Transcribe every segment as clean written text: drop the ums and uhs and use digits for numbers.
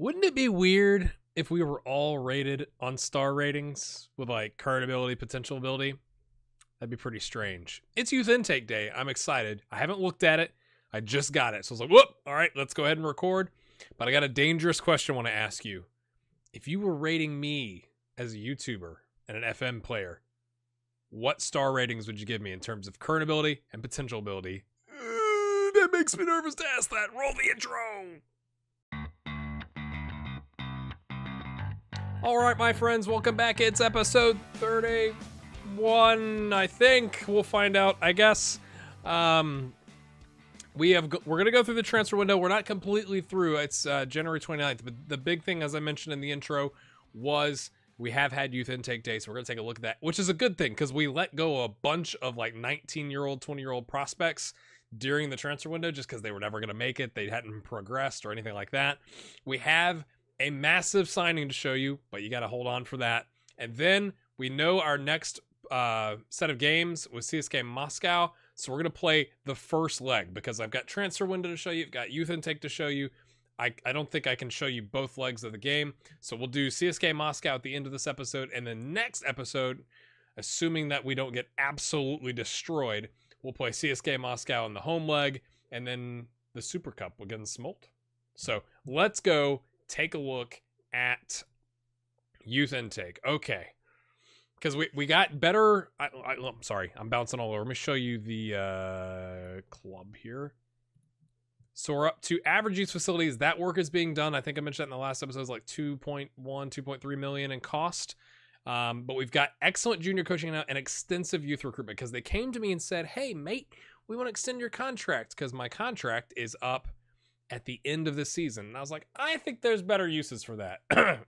Wouldn't it be weird if we were all rated on star ratings with like current ability, potential ability? That'd be pretty strange. It's youth intake day. I'm excited. I haven't looked at it. I just got it. So I was like, whoop, all right, let's go ahead and record. But I got a dangerous question I want to ask you. If you were rating me as a YouTuber and an FM player, what star ratings would you give me in terms of current ability and potential ability? That makes me nervous to ask that. Roll the intro. All right, my friends, welcome back. It's episode 31, I think. We'll find out, I guess. We're going to go through the transfer window. We're not completely through. It's January 29th. But the big thing, as I mentioned in the intro, was we have had youth intake day. So we're going to take a look at that, which is a good thing because we let go a bunch of like 19-year-old, 20-year-old prospects during the transfer window just because they were never going to make it. They hadn't progressed or anything like that. We have a massive signing to show you, but you got to hold on for that. And then we know our next set of games with CSKA Moscow. So we're going to play the first leg because I've got transfer window to show you. I've got youth intake to show you. I don't think I can show you both legs of the game. So we'll do CSKA Moscow at the end of this episode. And the next episode, assuming that we don't get absolutely destroyed, we'll play CSKA Moscow in the home leg and then the Super Cup against Smolt. So let's go take a look at youth intake. Okay. Because we got better. I'm sorry. I'm bouncing all over. Let me show you the club here. So we're up to average youth facilities. That work is being done. I think I mentioned that in the last episode. It's like 2.1, 2.3 million in cost. But we've got excellent junior coaching now and extensive youth recruitment because they came to me and said, hey, mate, we want to extend your contract because my contract is up at the end of the season. And I was like, I think there's better uses for that.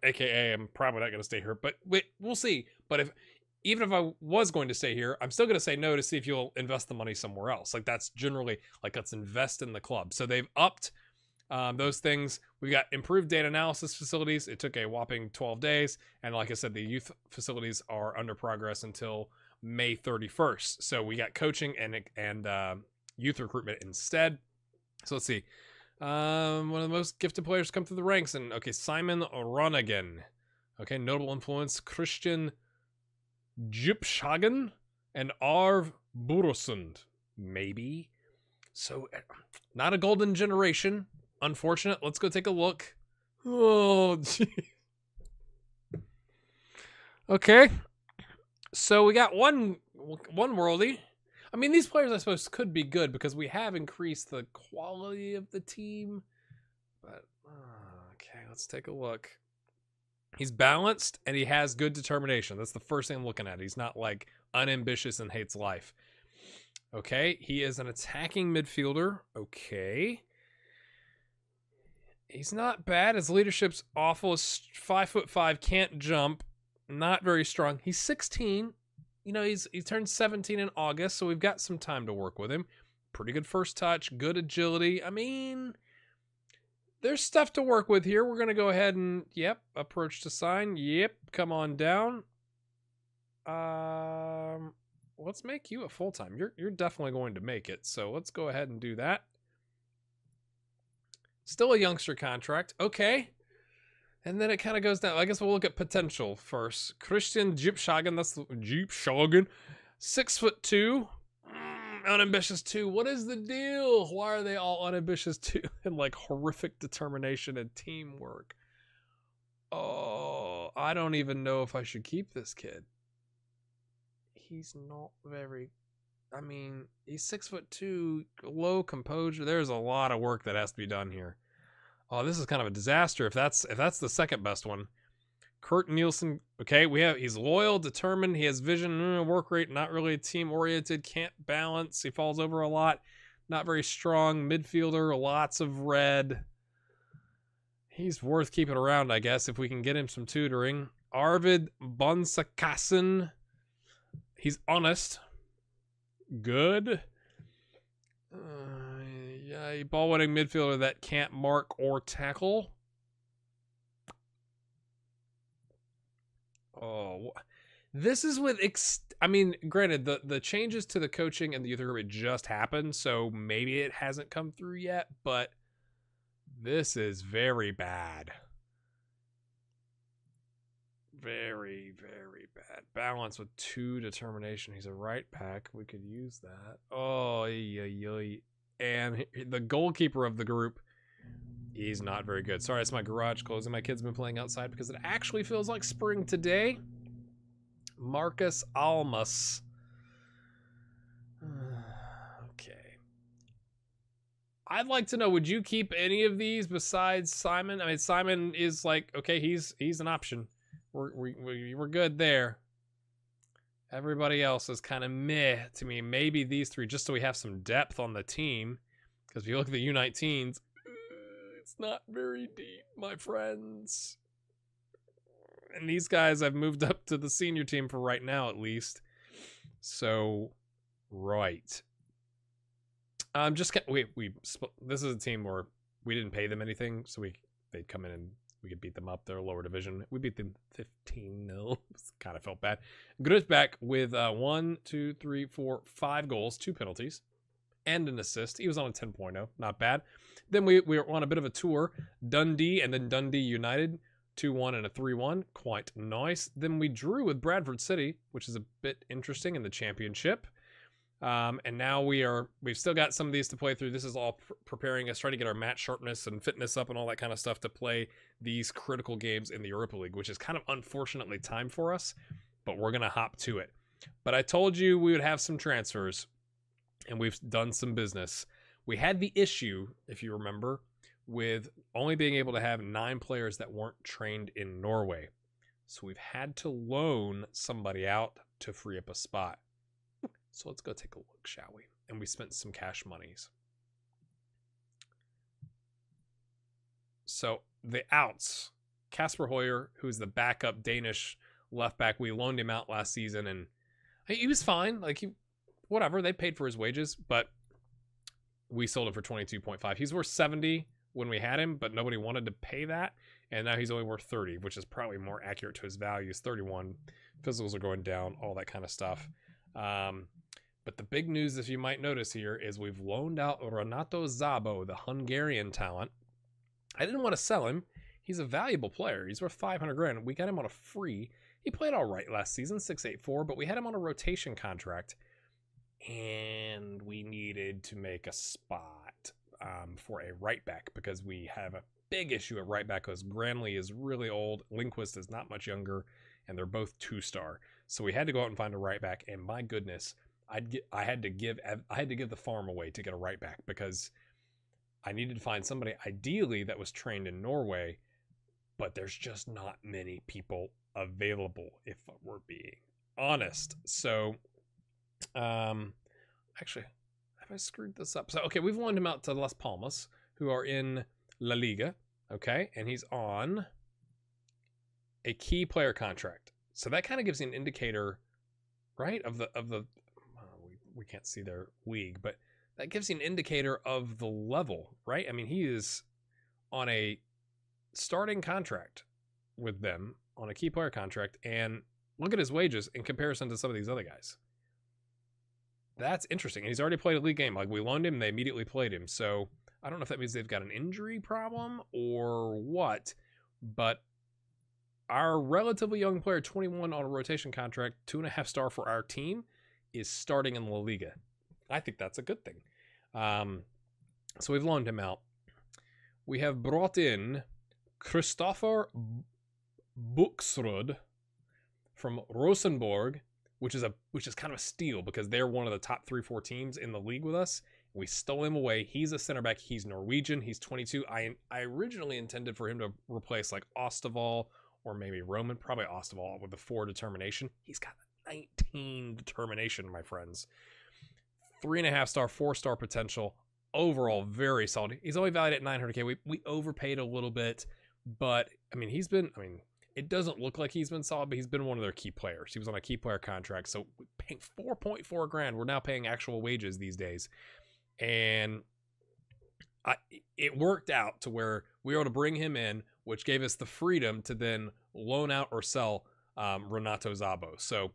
AKA, I'm probably not going to stay here, but we'll see. But even if I was going to stay here, I'm still going to say no to see if you'll invest the money somewhere else. Like that's generally like, let's invest in the club. So they've upped those things. We've got improved data analysis facilities. It took a whopping 12 days. And like I said, the youth facilities are under progress until May 31st. So we got coaching and youth recruitment instead. So let's see. One of the most gifted players come through the ranks. And okay, Simon Ronigan. Okay, notable influence, Christian Jupshagen and Arv Burosund. Maybe. So, not a golden generation. Unfortunate. Let's go take a look. Oh, gee. Okay. So we got one worldie. I mean, these players, I suppose, could be good because we have increased the quality of the team. But, okay, let's take a look. He's balanced, and he has good determination. That's the first thing I'm looking at. He's not, like, unambitious and hates life. Okay, he is an attacking midfielder. Okay. He's not bad. His leadership's awful. He's 5'5", can't jump. Not very strong. He's 16. You know, he turned 17 in August, so we've got some time to work with him. Pretty good first touch, good agility. I mean, there's stuff to work with here. We're going to go ahead and, yep, approach to sign. Yep, come on down. Let's make you a full-time. You're definitely going to make it, so let's go ahead and do that. Still a youngster contract. Okay. And then it kind of goes down. I guess we'll look at potential first. Christian Jupshagen. That's the Jupshagen. 6'2". Unambitious 2. What is the deal? Why are they all unambitious 2? And like horrific determination and teamwork. Oh, I don't even know if I should keep this kid. He's not very... I mean, he's 6'2", low composure. There's a lot of work that has to be done here. Oh, this is kind of a disaster if that's the second best one. Kurt Nielsen, okay, he's loyal, determined, he has vision, work rate, not really team oriented, can't balance, he falls over a lot, not very strong, midfielder, lots of red. He's worth keeping around, I guess, if we can get him some tutoring. Arvid Bonsakassen, he's honest. Good. Yeah, ball-winning midfielder that can't mark or tackle. Oh, this is with... I mean, granted, the changes to the coaching and the youth group just happened, so maybe it hasn't come through yet, but this is very bad. Very, very bad. Balance with 2 determination. He's a right back. We could use that. Oh, yeah. And the goalkeeper of the group, he's not very good. Sorry, it's my garage closing. My kids have been playing outside because it actually feels like spring today. Marcus Almas. Okay. I'd like to know, would you keep any of these besides Simon? I mean, Simon is like, okay, he's an option. We're good there. Everybody else is kind of meh to me. Maybe these 3, just so we have some depth on the team. Because if you look at the U19s, it's not very deep, my friends. And these guys I've moved up to the senior team for right now, at least. So, right. Just this is a team where we didn't pay them anything, so they'd come in and we could beat them up. They're a lower division. We beat them 15-0. Kind of felt bad. Grutbeck with 5 goals, 2 penalties, and an assist. He was on a 10.0. Not bad. Then we were on a bit of a tour. Dundee and then Dundee United, 2-1 and a 3-1. Quite nice. Then we drew with Bradford City, which is a bit interesting in the championship. And now we've still got some of these to play through. This is all preparing us, trying to get our match sharpness and fitness up and all that kind of stuff to play these critical games in the Europa League, which is kind of unfortunately time for us, but we're going to hop to it. But I told you we would have some transfers, and we've done some business. We had the issue, if you remember, with only being able to have 9 players that weren't trained in Norway. So we've had to loan somebody out to free up a spot. So let's go take a look, shall we? And we spent some cash monies. So the outs, Kasper Høyer, who's the backup Danish left back, we loaned him out last season, and he was fine. Like, whatever, they paid for his wages, but we sold him for 22.5. He's worth 70 when we had him, but nobody wanted to pay that, and now he's only worth 30, which is probably more accurate to his values. 31, physicals are going down, all that kind of stuff. But the big news, as you might notice here, is we've loaned out Renato Szabo, the Hungarian talent. I didn't want to sell him. He's a valuable player. He's worth 500 grand. We got him on a free. He played all right last season, 6.84, but we had him on a rotation contract, and we needed to make a spot for a right back because we have a big issue at right back because Granley is really old, Lindqvist is not much younger, and they're both 2-star. So we had to go out and find a right back, and my goodness, I had to give the farm away to get a right back because I needed to find somebody ideally that was trained in Norway, but there's just not many people available if we're being honest. So, actually, have I screwed this up? So, okay, we've loaned him out to Las Palmas, who are in La Liga, okay, and he's on a key player contract. So that kind of gives you an indicator, right, of the we can't see their league, but that gives you an indicator of the level, right? I mean, he is on a starting contract with them, on a key player contract, and look at his wages in comparison to some of these other guys. That's interesting. And he's already played a league game. Like, we loaned him, they immediately played him. So I don't know if that means they've got an injury problem or what, but our relatively young player, 21 on a rotation contract, 2.5-star for our team, is starting in La Liga. I think that's a good thing. So we've loaned him out. We have brought in Christopher Buxrud from Rosenborg, which is kind of a steal because they're one of the top 3-4 teams in the league with us. We stole him away. He's a center back. He's Norwegian. He's 22. I originally intended for him to replace like Ostavall or maybe Roman, probably Ostavall with the 4 determination. He's got 19 determination, my friends. 3.5-star, 4-star potential. Overall, very solid. He's only valued at 900K. We overpaid a little bit, but I mean, it doesn't look like he's been solid, but he's been one of their key players. He was on a key player contract, so paying 4.4 grand. We're now paying actual wages these days, and it worked out to where we were able to bring him in, which gave us the freedom to then loan out or sell Renato Szabo. So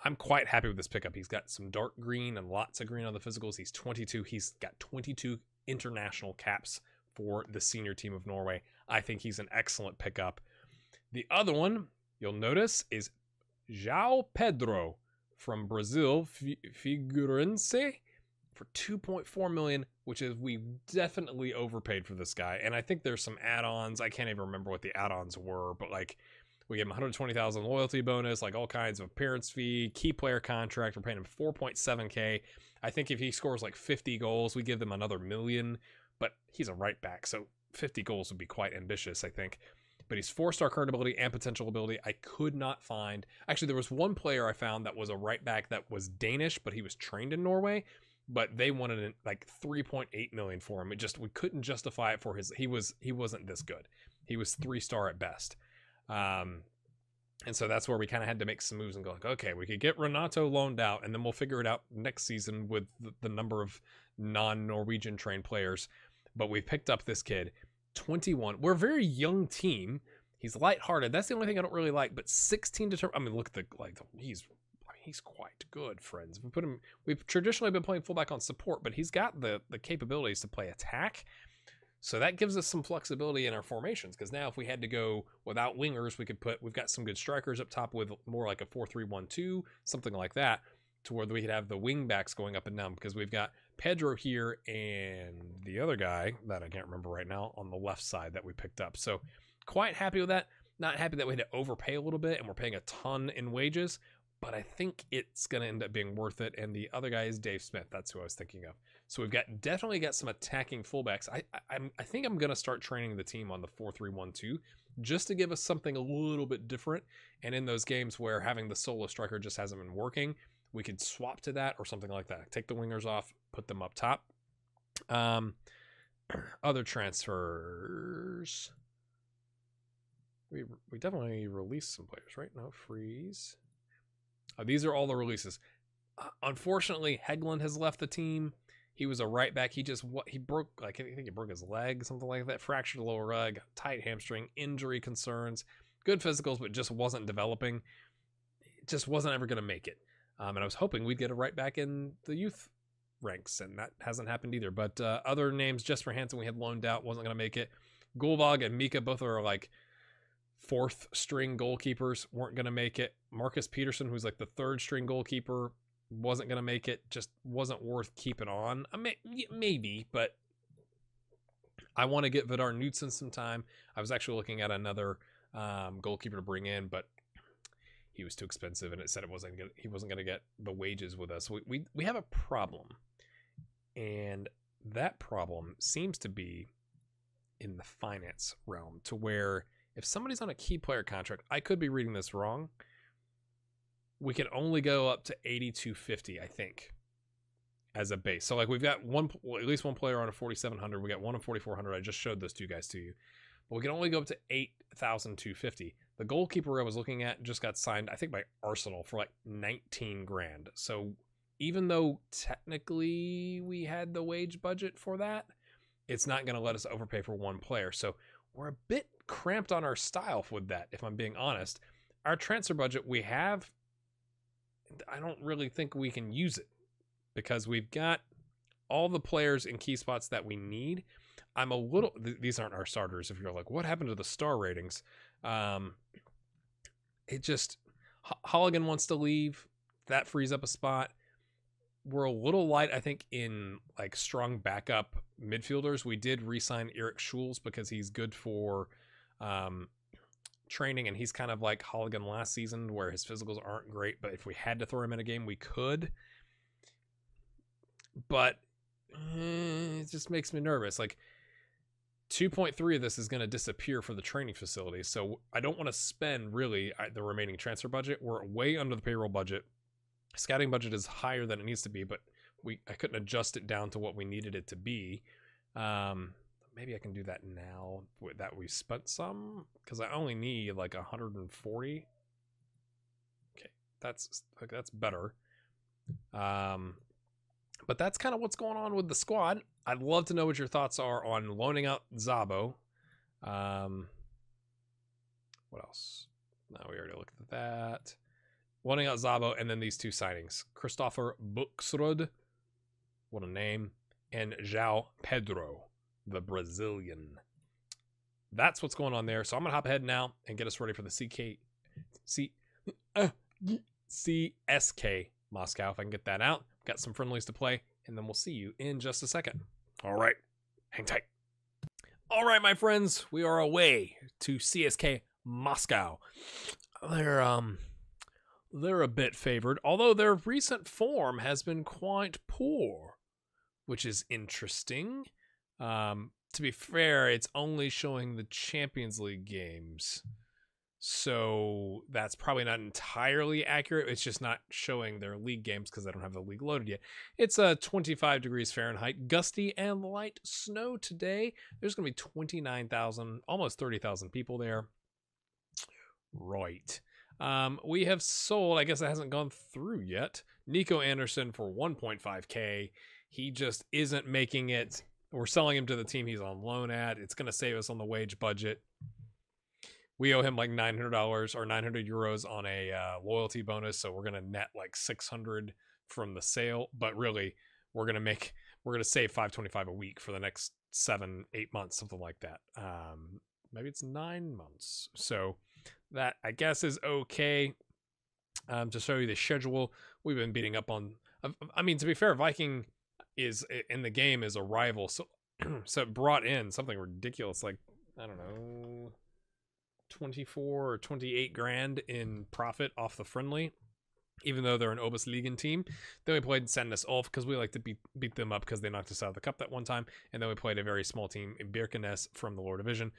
I'm quite happy with this pickup. He's got some dark green and lots of green on the physicals. He's 22. He's got 22 international caps for the senior team of Norway. I think he's an excellent pickup. The other one you'll notice, is João Pedro from Brazil, Figueirense, for 2.4 million, which is, we definitely overpaid for this guy. And I think there's some add-ons. I can't even remember what the add-ons were, but like, we gave him 120,000 loyalty bonus, like all kinds of appearance fee, key player contract. We're paying him 4.7K. I think if he scores like 50 goals, we give them another million, but he's a right back, so 50 goals would be quite ambitious, I think. But he's 4-star current ability and potential ability. I could not find, actually there was one player I found that was a right back that was Danish, but he was trained in Norway, but they wanted like 3.8 million for him. It just, we couldn't justify it for his, he wasn't this good. He was 3-star at best. And so that's where we kind of had to make some moves and go like, okay, we could get Renato loaned out, and then we'll figure it out next season with the number of non-Norwegian trained players. But we picked up this kid, 21. We're a very young team. He's lighthearted. That's the only thing I don't really like. But 16 to turn. I mean, look at he's quite good, friends. We put him. We've traditionally been playing fullback on support, but he's got the capabilities to play attack. So that gives us some flexibility in our formations, because now if we had to go without wingers, we've got some good strikers up top with more like a 4-3-1-2, something like that, to where we could have the wing backs going up and down, because we've got Pedro here and the other guy that I can't remember right now on the left side that we picked up. So quite happy with that. Not happy that we had to overpay a little bit and we're paying a ton in wages, but I think it's going to end up being worth it. And the other guy is Dave Smith. That's who I was thinking of. So we've definitely got some attacking fullbacks. I think I'm going to start training the team on the 4-3-1-2 just to give us something a little bit different. And in those games where having the solo striker just hasn't been working, we could swap to that or something like that. Take the wingers off, put them up top. Other transfers. We definitely released some players, right? No, freeze. These are all the releases. Unfortunately, Hegland has left the team. He was a right back. He broke, like, I think he broke his leg, something like that. Fractured lower leg, tight hamstring, injury concerns, good physicals, but just wasn't developing. Just wasn't ever going to make it. And I was hoping we'd get a right back in the youth ranks, and that hasn't happened either. But other names, Jesper Hansen, we had loaned out, wasn't going to make it. Gulvag and Mika, both are like 4th string goalkeepers, weren't going to make it. Marcus Peterson, who's like the 3rd string goalkeeper, wasn't going to make it. Just wasn't worth keeping on. I mean, maybe, but I want to get Vidar Knudsen some time. I was actually looking at another goalkeeper to bring in, but he was too expensive, and it said he wasn't going to get the wages with us. We have a problem, and that problem seems to be in the finance realm, to where if somebody's on a key player contract, I could be reading this wrong, we can only go up to 8,250, I think, as a base. So like we've got at least one player on a 4,700. We got one on 4,400. I just showed those two guys to you, but we can only go up to 8,250. The goalkeeper I was looking at just got signed, I think, by Arsenal for like 19 grand. So even though technically we had the wage budget for that, it's not going to let us overpay for one player. So we're a bit cramped on our style with that, if I'm being honest. Our transfer budget we have, I don't really think we can use it, because we've got all the players in key spots that we need. I'm a little, these aren't our starters. If you're like, what happened to the star ratings? It just, Holligan wants to leave. That frees up a spot. We're a little light, I think, in like strong backup midfielders. We did re-sign Eric Schulz because he's good for training, and he's kind of like Holligan last season, where his physicals aren't great, but if we had to throw him in a game, we could. But it just makes me nervous. Like 2.3 of this is going to disappear for the training facility, so I don't want to spend really the remaining transfer budget. We're way under the payroll budget. Scouting budget is higher than it needs to be, but I couldn't adjust it down to what we needed it to be. Maybe I can do that now that we spent some, because I only need like 140. Okay, that's better. But that's kind of what's going on with the squad. I'd love to know what your thoughts are on loaning out Zabo. What else? No, we already looked at that. Loaning out Zabo, and then these two signings. Christopher Buxrud, what a name, and João Pedro, the Brazilian. That's what's going on there. So I'm going to hop ahead now and get us ready for the CSKA Moscow, if I can get that out. Got some friendlies to play, and then we'll see you in just a second. All right, hang tight. All right, my friends, we are away to CSKA Moscow. They're a bit favored, although their recent form has been quite poor, which is interesting. To be fair, it's only showing the Champions League games, so that's probably not entirely accurate. It's just not showing their league games because I don't have the league loaded yet. It's 25 degrees Fahrenheit, gusty and light snow today. There's going to be 29,000, almost 30,000 people there. Right. We have sold, I guess it hasn't gone through yet, Nico Anderson for 1.5K. He just isn't making it. We're selling him to the team he's on loan at. It's going to save us on the wage budget. We owe him like $900 or 900 euros on a loyalty bonus, so we're going to net like 600 from the sale. But really, we're going to save 525 a week for the next 7-8 months, something like that. Maybe it's 9 months. So that, I guess, is okay. To show you the schedule, we've been beating up on. I mean, to be fair, Viking is in the game is a rival, so so it brought in something ridiculous, like I don't know, 24 or 28 grand in profit off the friendly, even though they're an Oberliga team. Then we played Sandnes Ulf because we like to beat them up because they knocked us out of the cup that one time, and then we played a very small team in Birkenes from the lower division.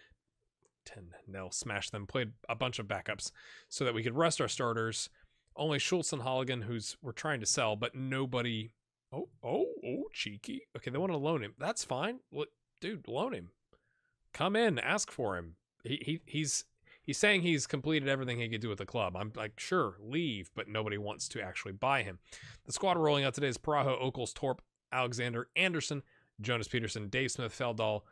10-0 smashed them. Played a bunch of backups so that we could rest our starters. Only Schultz and Halligan, we're trying to sell, but nobody. Oh, cheeky. Okay, they want to loan him. That's fine. Dude, loan him. Come in, ask for him. He's saying he's completed everything he could do with the club. I'm like, sure, leave, but nobody wants to actually buy him. The squad rolling out today is Paraho, Okels, Torp, Alexander, Anderson, Jonas Peterson, Dave Smith, Feldal.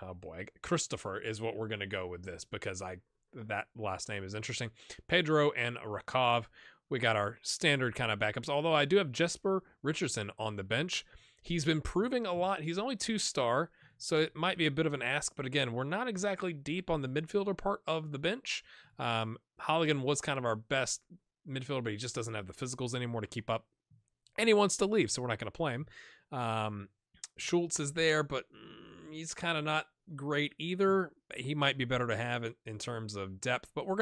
Oh boy, Christopher is what we're going to go with this because that last name is interesting. Pedro and Rakov. We got our standard kind of backups, although I do have Jesper Richardson on the bench. He's been proving a lot. He's only 2-star, so it might be a bit of an ask, but again, we're not exactly deep on the midfielder part of the bench. Halligan was kind of our best midfielder, but he just doesn't have the physicals anymore to keep up, and he wants to leave, so we're not going to play him. Schultz is there, but he's kind of not great either. He might be better to have in terms of depth, but we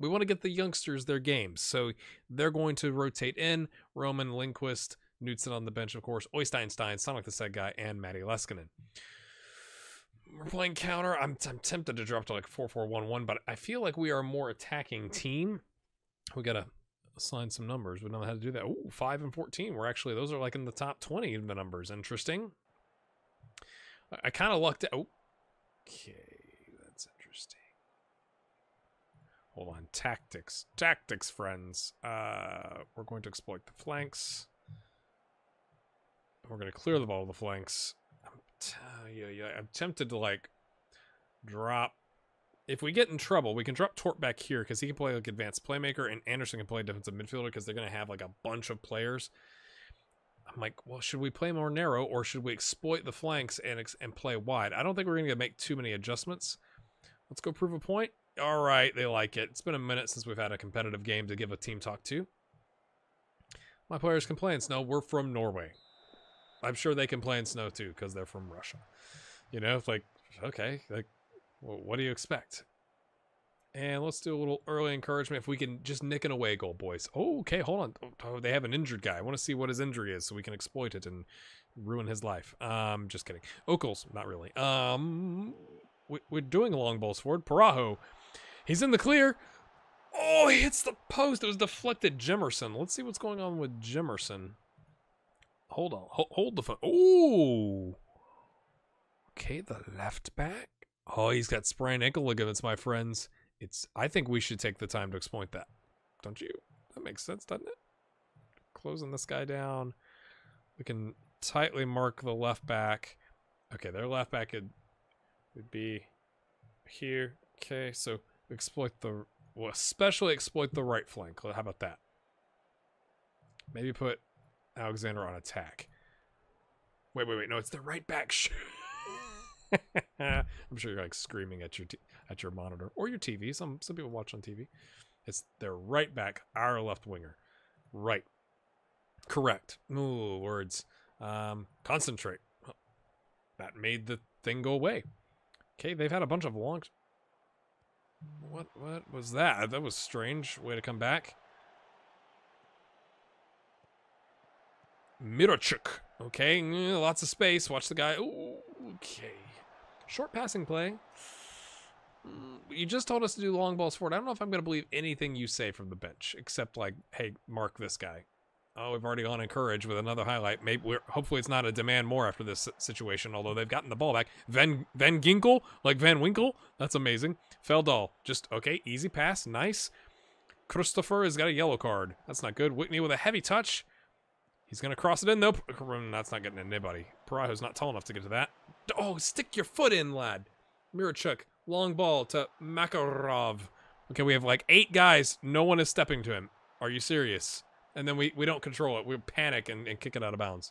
want to get the youngsters their games, so they're going to rotate in. Roman, Lindquist, Knudsen on the bench, of course, Oystein-Stein, Sonic the Said Guy, and Matty Leskinen. We're playing counter. I'm tempted to drop to like 4-4-1-1, but I feel like we are a more attacking team. We gotta assign some numbers. We know how to do that. Ooh, 5 and 14. Those are like in the top 20 of the numbers. Interesting. I kind of lucked out. Okay, that's interesting. Hold on. Tactics, friends. We're going to exploit the flanks. We're going to clear the ball of the flanks. I'm tempted to like drop. If we get in trouble, we can drop Torp back here because he can play like advanced playmaker, and Anderson can play defensive midfielder because they're going to have like a bunch of players. I'm like, well, should we play more narrow or should we exploit the flanks and play wide? I don't think we're going to make too many adjustments. Let's go prove a point. All right, they like it. It's been a minute since we've had a competitive game to give a team talk to. My players can play in snow. We're from Norway. I'm sure they can play in snow too because they're from Russia. You know, like, okay, like, well, what do you expect? And let's do a little early encouragement. If we can just nick an away goal, boys. Oh, okay, hold on. Oh, they have an injured guy. I want to see what his injury is so we can exploit it and ruin his life. Just kidding. Okels, not really. We're doing long balls forward. Paraho, he's in the clear. Oh, he hits the post. It was deflected. Jimerson. Let's see what's going on with Jimerson. Hold on. Hold the phone. Oh. Okay, the left back. Oh, he's got sprained ankle ligaments, my friends. I think we should take the time to exploit that. Don't you? That makes sense, doesn't it? Closing this guy down. We can tightly mark the left back. Okay, their left back would be here. Okay, so especially exploit the right flank. How about that? Maybe put Alexander on attack. Wait. No, it's the right back. I'm sure you're like screaming at your monitor or your TV. Some people watch on TV. It's their right back, our left winger. Right. Correct. Ooh, words. Concentrate. That made the thing go away. Okay, they've had a bunch of long... What was that? That was strange. Way to come back. Mirochuk. Okay, lots of space. Watch the guy. Ooh, okay. Short passing play. You just told us to do long balls forward. I don't know if I'm going to believe anything you say from the bench, except like, hey, mark this guy. Oh, we've already gone encourage with another highlight. Maybe hopefully it's not a demand more after this situation, although they've gotten the ball back. Van Ginkel, like Van Winkle. That's amazing. Feldal, just, okay, easy pass, nice. Christopher has got a yellow card. That's not good. Whitney with a heavy touch. He's going to cross it in. Nope. That's not getting anybody. Parajo's not tall enough to get to that. Oh, stick your foot in, lad. Mirochuk, long ball to Makarov. Okay, we have like 8 guys. No one is stepping to him. Are you serious? And then we don't control it. We panic and kick it out of bounds.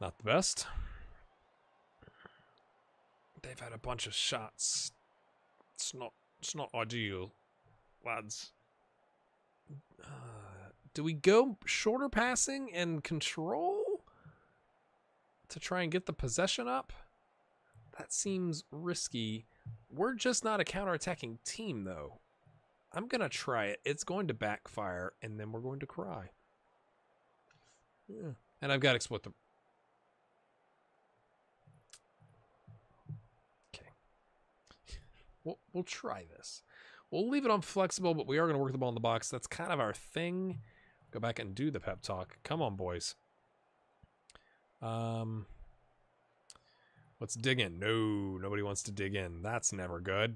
Not the best. They've had a bunch of shots. It's not ideal, lads. Do we go shorter passing and control to try and get the possession up? That seems risky. We're just not a counterattacking team, though. I'm going to try it. It's going to backfire, and then we're going to cry. Yeah. And I've got to exploit the... Okay. We'll try this. We'll leave it on flexible, but we are going to work the ball in the box. That's kind of our thing. Go back and do the pep talk. Come on, boys. Let's dig in. No, nobody wants to dig in. That's never good.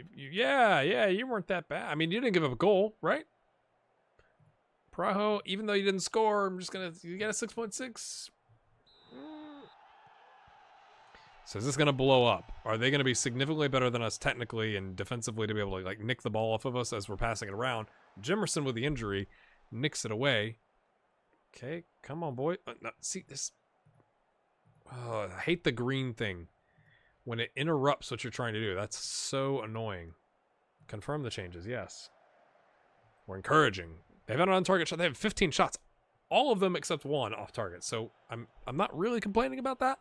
Yeah, you weren't that bad. I mean, you didn't give up a goal, right? Praho, even though you didn't score, you got a 6.6. So is this gonna blow up? Are they gonna be significantly better than us technically and defensively to be able to like nick the ball off of us as we're passing it around? Jimerson with the injury nicks it away. Okay, come on, boy. No, see this. Oh, I hate the green thing. When it interrupts what you're trying to do, that's so annoying. Confirm the changes, yes. We're encouraging. They've had an on-target shot. They have 15 shots. All of them except one off target. So I'm not really complaining about that.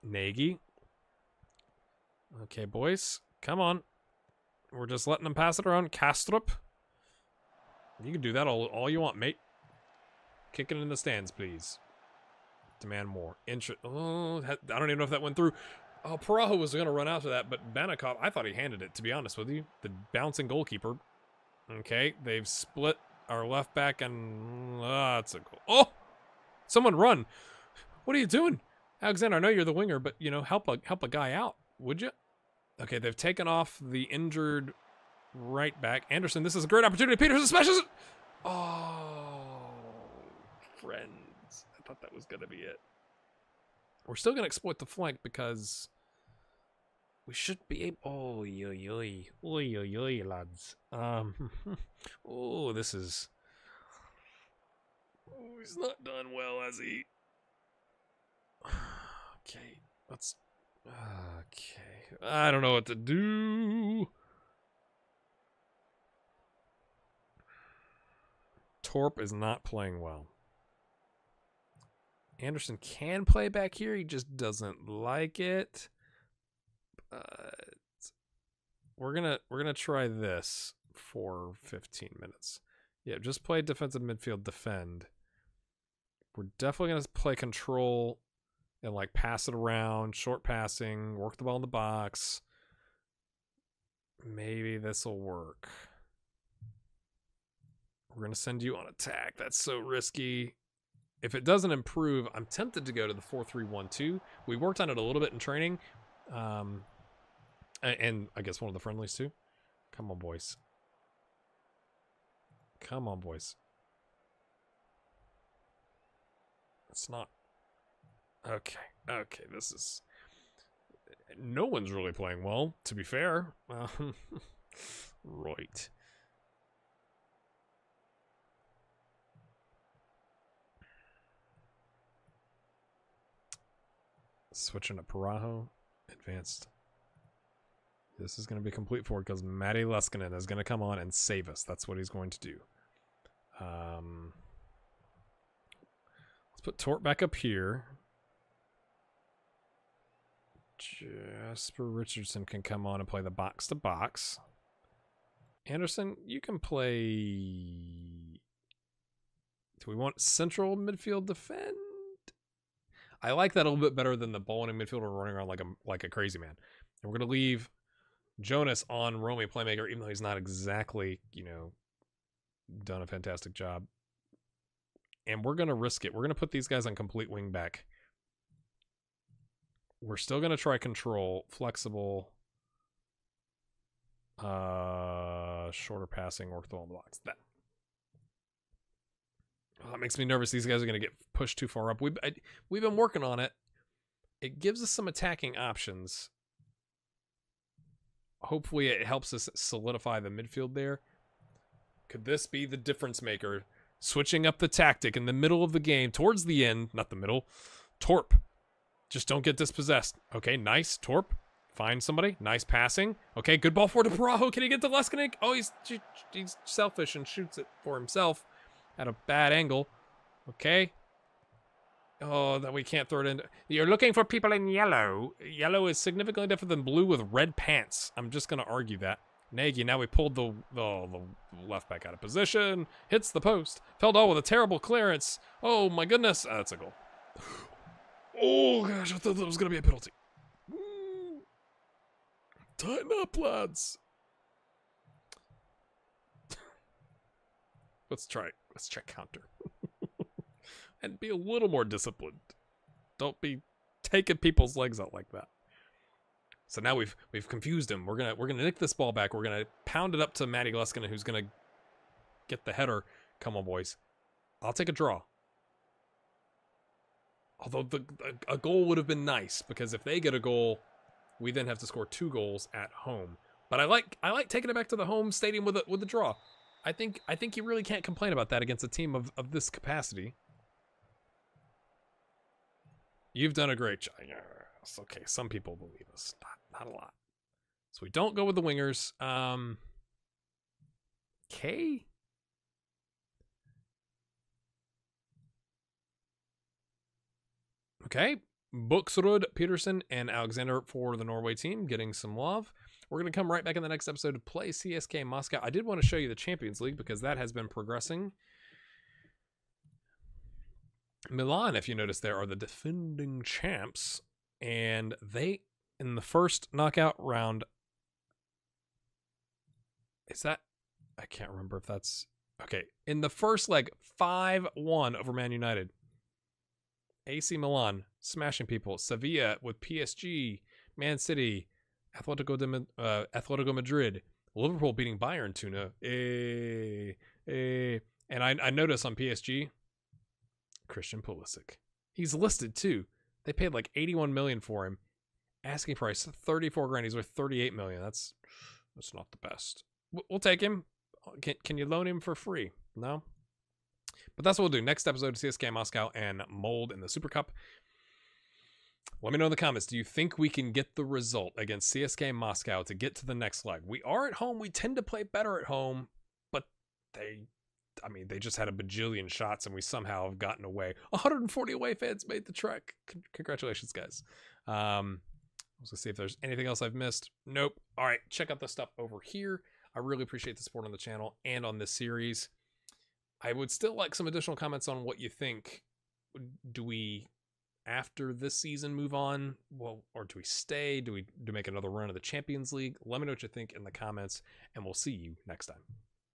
Nagy. Okay, boys. Come on. We're just letting them pass it around. Kastrup. You can do that all you want, mate. Kick it in the stands, please. Demand more. Oh, I don't even know if that went through. Oh, Parajo was going to run after that, but Banakov, I thought he handed it, to be honest with you. The bouncing goalkeeper. Okay, they've split our left back, and that's a goal. Oh! Someone run! What are you doing? Alexander, I know you're the winger, but, you know, help a guy out, would you? Okay, they've taken off the injured right back. Anderson, this is a great opportunity. Peterson smashes it! Oh, friends. I thought that was going to be it. We're still going to exploit the flank because we should be able... Oh, yo, lads. Oh, this is... Oh, he's not done well, has he? Okay, let's... Okay, I don't know what to do. Torp is not playing well. Anderson can play back here. He just doesn't like it. We're gonna try this for 15 minutes. Yeah, just play defensive midfield, defend. We're definitely gonna play control and like pass it around, short passing, work the ball in the box. Maybe this will work. We're gonna send you on attack. That's so risky. If it doesn't improve, I'm tempted to go to the 4-3-1-2. We worked on it a little bit in training. And I guess one of the friendlies too. Come on, boys. Come on, boys. It's not... Okay. Okay, this is... No one's really playing well, to be fair. Right. Switching to Parajo. Advanced. This is going to be complete forward because Matty Leskinen is going to come on and save us. That's what he's going to do. Let's put Tort back up here. Jasper Richardson can come on and play the box to box. Anderson, you can play... Do we want central midfield defend? I like that a little bit better than the bowling midfielder running around like a crazy man. And we're going to leave Jonas on Romy playmaker, even though he's not exactly, done a fantastic job. And we're going to risk it. We're going to put these guys on complete wing back. We're still going to try control, flexible, shorter passing, or throwing blocks. That makes me nervous. These guys are going to get pushed too far up. We've been working on it. It gives us some attacking options. Hopefully it helps us solidify the midfield there. Could this be the difference maker? Switching up the tactic in the middle of the game, towards the end, not the middle. Torp. Just don't get dispossessed. Okay, nice. Torp. Find somebody. Nice passing. Okay, good ball forward to Parajo. Can he get to Leskinen? Oh, he's selfish and shoots it for himself at a bad angle. Okay. Oh, that we can't throw it in. You're looking for people in yellow. Yellow is significantly different than blue with red pants. I'm just going to argue that. Nagy, now we pulled the left back out of position. Hits the post. Feldal with a terrible clearance. Oh, my goodness. That's a goal. Oh, gosh. I thought that was going to be a penalty. Tighten up, lads. Let's try counter. And be a little more disciplined. Don't be taking people's legs out like that. So now we've confused him. We're gonna nick this ball back. We're gonna pound it up to Matty Leskinen, who's gonna get the header. Come on, boys. I'll take a draw. Although a goal would have been nice, because if they get a goal, we then have to score 2 goals at home. But I like taking it back to the home stadium with a draw. I think you really can't complain about that against a team of this capacity. You've done a great job. Yes, okay, some people believe us. Not a lot. So we don't go with the wingers. K? Okay. Buxrud, Peterson, and Alexander for the Norway team, getting some love. We're going to come right back in the next episode to play CSKA Moscow. I did want to show you the Champions League because that has been progressing. Milan, if you notice, there are the defending champs, and they, in the first knockout round, is that, I can't remember if that's, okay, in the first leg, 5-1 over Man United. AC Milan, smashing people. Sevilla with PSG, Man City, Atletico Madrid, Liverpool beating Bayern 2-0. And I noticed on PSG, Christian Pulisic. He's listed too. They paid like 81 million for him. Asking price 34 grand. He's worth 38 million. That's not the best. We'll take him. Can you loan him for free? No. But that's what we'll do. Next episode, CSKA Moscow and Mold in the Super Cup. Let me know in the comments. Do you think we can get the result against CSKA Moscow to get to the next leg? We are at home. We tend to play better at home, but they just had a bajillion shots and we somehow have gotten away. 140 away fans made the trek. Congratulations, guys. Let's see if there's anything else I've missed. Nope. All right, check out the stuff over here. I really appreciate the support on the channel and on this series. I would still like some additional comments on what you think. Do we, after this season, move on? Well, or do we stay? Do we make another run of the Champions League? Let me know what you think in the comments, and we'll see you next time.